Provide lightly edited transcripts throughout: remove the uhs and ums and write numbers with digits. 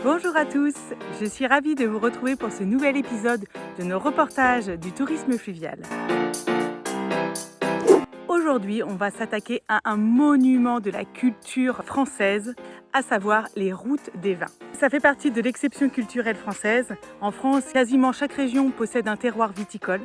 Bonjour à tous, je suis ravie de vous retrouver pour ce nouvel épisode de nos reportages du tourisme fluvial. Aujourd'hui, on va s'attaquer à un monument de la culture française, à savoir les routes des vins. Ça fait partie de l'exception culturelle française. En France, quasiment chaque région possède un terroir viticole.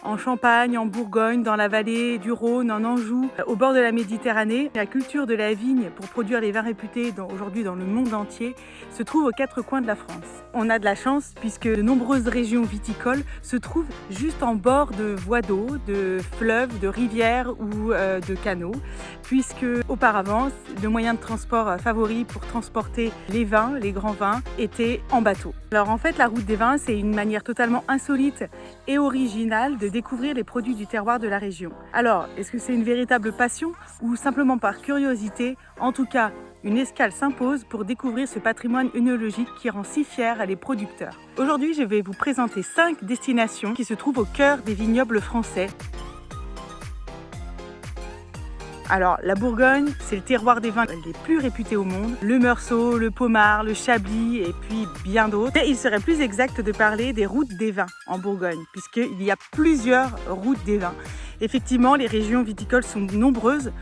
En Champagne, en Bourgogne, dans la vallée du Rhône, en Anjou, au bord de la Méditerranée. La culture de la vigne pour produire les vins réputés aujourd'hui dans le monde entier se trouve aux quatre coins de la France. On a de la chance puisque de nombreuses régions viticoles se trouvent juste en bord de voies d'eau, de fleuves, de rivières ou de canaux, puisque auparavant, le moyen de transport favori pour transporter les vins, les grands vins, était en bateau. Alors en fait, la route des vins, c'est une manière totalement insolite et originale de découvrir les produits du terroir de la région. Alors, est-ce que c'est une véritable passion ou simplement par curiosité? En tout cas, une escale s'impose pour découvrir ce patrimoine œnologique qui rend si fiers les producteurs. Aujourd'hui, je vais vous présenter 5 destinations qui se trouvent au cœur des vignobles français. Alors, la Bourgogne, c'est le terroir des vins les plus réputés au monde. Le Meursault, le Pommard, le Chablis et puis bien d'autres. Mais il serait plus exact de parler des routes des vins en Bourgogne, puisqu'il y a plusieurs routes des vins. Effectivement, les régions viticoles sont nombreuses.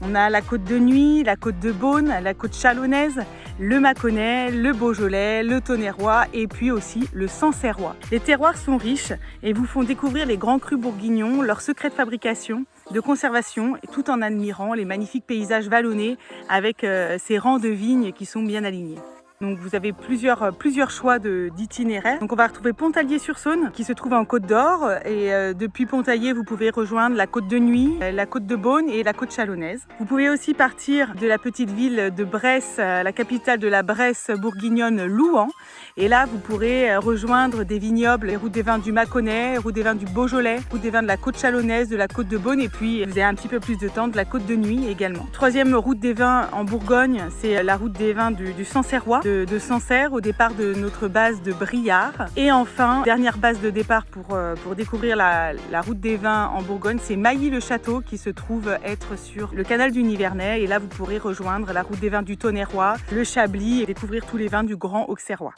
On a la côte de Nuits, la côte de Beaune, la côte chalonnaise, le Mâconnais, le Beaujolais, le Tonnerrois et puis aussi le Sancerrois. Les terroirs sont riches et vous font découvrir les grands crus bourguignons, leurs secrets de fabrication, de conservation, tout en admirant les magnifiques paysages vallonnés avec ces rangs de vignes qui sont bien alignés. Donc vous avez plusieurs choix d'itinéraires. Donc on va retrouver Pontaillier-sur-Saône qui se trouve en Côte d'Or et depuis Pontaillier vous pouvez rejoindre la côte de Nuits, la côte de Beaune et la côte chalonnaise. Vous pouvez aussi partir de la petite ville de Bresse, la capitale de la Bresse bourguignonne, Louhans. Et là vous pourrez rejoindre des vignobles, les routes des vins du Mâconnais, routes des vins du Beaujolais, routes des vins de la côte chalonnaise, de la côte de Beaune et puis vous avez un petit peu plus de temps de la côte de Nuits également. Troisième route des vins en Bourgogne, c'est la route des vins du Sancerrois. De Sancerre au départ de notre base de Briare. Et enfin, dernière base de départ pour découvrir la route des vins en Bourgogne, c'est Mailly-le-Château qui se trouve être sur le canal du Nivernais. Et là, vous pourrez rejoindre la route des vins du Tonnerrois, le Chablis et découvrir tous les vins du Grand Auxerrois.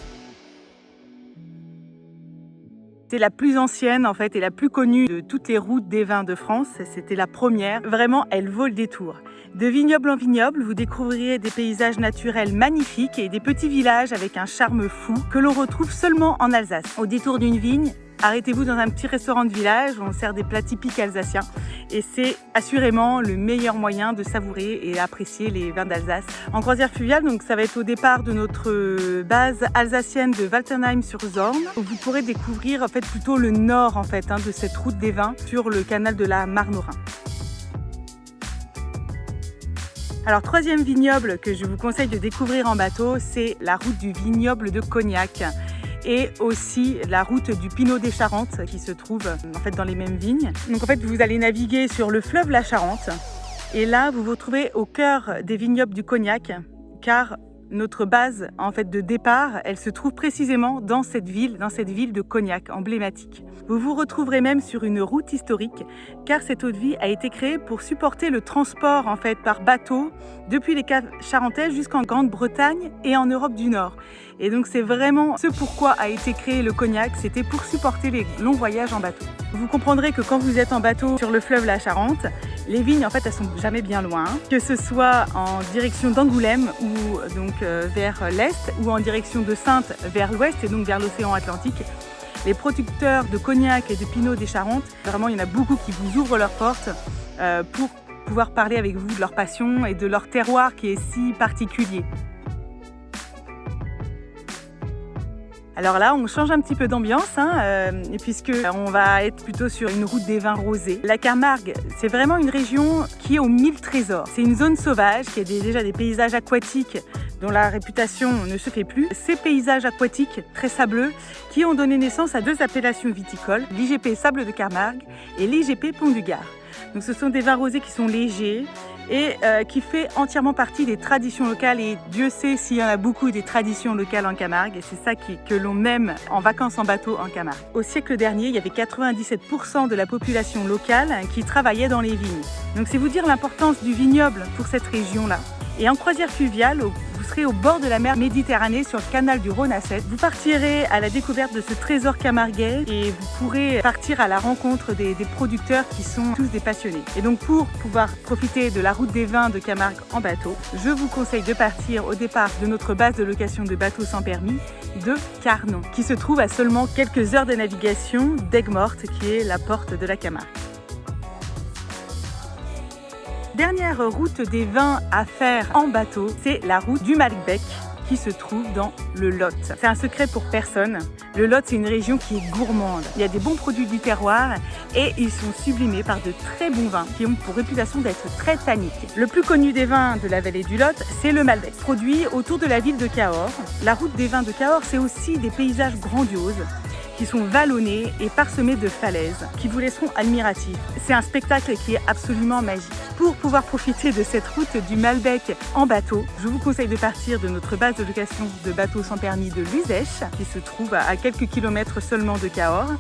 C'est la plus ancienne en fait et la plus connue de toutes les routes des vins de France. C'était la première. Vraiment, elle vaut le détour. De vignoble en vignoble, vous découvrirez des paysages naturels magnifiques et des petits villages avec un charme fou que l'on retrouve seulement en Alsace. Au détour d'une vigne, arrêtez-vous dans un petit restaurant de village où on sert des plats typiques alsaciens et c'est assurément le meilleur moyen de savourer et apprécier les vins d'Alsace. En croisière fluviale, donc ça va être au départ de notre base alsacienne de Waltenheim-sur-Zorn où vous pourrez découvrir en fait plutôt le nord de cette route des vins sur le canal de la Marne au Rhin. Alors, troisième vignoble que je vous conseille de découvrir en bateau, c'est la route du vignoble de Cognac et aussi la route du Pinot des Charentes qui se trouve en fait dans les mêmes vignes. Donc en fait, vous allez naviguer sur le fleuve la Charente et là, vous vous retrouvez au cœur des vignobles du Cognac car notre base en fait de départ, elle se trouve précisément dans cette ville de Cognac emblématique. Vous vous retrouverez même sur une route historique car cette eau-de-vie a été créée pour supporter le transport en fait par bateau depuis les caves charentaises jusqu'en Grande-Bretagne et en Europe du Nord. Et donc c'est vraiment ce pourquoi a été créé le Cognac, c'était pour supporter les longs voyages en bateau. Vous comprendrez que quand vous êtes en bateau sur le fleuve la Charente, les vignes en fait elles sont jamais bien loin, que ce soit en direction d'Angoulême ou donc vers l'est ou en direction de Saintes vers l'ouest et donc vers l'océan Atlantique. Les producteurs de Cognac et de Pinot des Charentes, vraiment il y en a beaucoup qui vous ouvrent leurs portes pour pouvoir parler avec vous de leur passion et de leur terroir qui est si particulier. Alors là, on change un petit peu d'ambiance puisque on va être plutôt sur une route des vins rosés. La Camargue, c'est vraiment une région qui est aux 1000 trésors. C'est une zone sauvage qui a déjà des paysages aquatiques dont la réputation ne se fait plus. Ces paysages aquatiques très sableux qui ont donné naissance à 2 appellations viticoles, l'IGP Sable de Camargue et l'IGP Pont du Gard. Donc ce sont des vins rosés qui sont légers et qui fait entièrement partie des traditions locales et Dieu sait s'il y en a beaucoup des traditions locales en Camargue et c'est ça que l'on aime en vacances en bateau en Camargue. Au siècle dernier, il y avait 97% de la population locale qui travaillait dans les vignes. Donc c'est vous dire l'importance du vignoble pour cette région-là. Et en croisière fluviale, vous serez au bord de la mer Méditerranée sur le canal du Rhône à 7. Vous partirez à la découverte de ce trésor camarguais et vous pourrez partir à la rencontre des producteurs qui sont tous des passionnés. Et donc pour pouvoir profiter de la route des vins de Camargue en bateau, je vous conseille de partir au départ de notre base de location de bateaux sans permis de Carnon, qui se trouve à seulement quelques heures de navigation d'Aigues-Mortes, qui est la porte de la Camargue. Dernière route des vins à faire en bateau, c'est la route du Malbec qui se trouve dans le Lot. C'est un secret pour personne. Le Lot, c'est une région qui est gourmande. Il y a des bons produits du terroir et ils sont sublimés par de très bons vins qui ont pour réputation d'être très tanniques. Le plus connu des vins de la vallée du Lot, c'est le Malbec, produit autour de la ville de Cahors. La route des vins de Cahors, c'est aussi des paysages grandioses qui sont vallonnés et parsemés de falaises qui vous laisseront admiratifs. C'est un spectacle qui est absolument magique. Pour pouvoir profiter de cette route du Malbec en bateau, je vous conseille de partir de notre base de location de bateaux sans permis de Luzèche, qui se trouve à quelques kilomètres seulement de Cahors.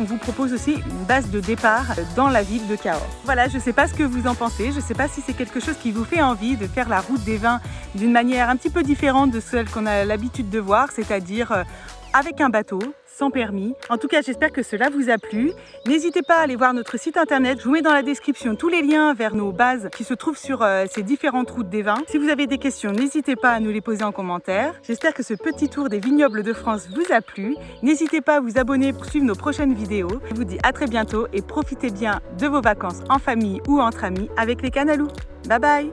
On vous propose aussi une base de départ dans la ville de Cahors. Voilà, je ne sais pas ce que vous en pensez, je ne sais pas si c'est quelque chose qui vous fait envie de faire la route des vins d'une manière un petit peu différente de celle qu'on a l'habitude de voir, c'est-à-dire avec un bateau, sans permis. En tout cas, j'espère que cela vous a plu. N'hésitez pas à aller voir notre site internet. Je vous mets dans la description tous les liens vers nos bases qui se trouvent sur ces différentes routes des vins. Si vous avez des questions, n'hésitez pas à nous les poser en commentaire. J'espère que ce petit tour des vignobles de France vous a plu. N'hésitez pas à vous abonner pour suivre nos prochaines vidéos. Je vous dis à très bientôt et profitez bien de vos vacances en famille ou entre amis avec les Canalous. Bye bye!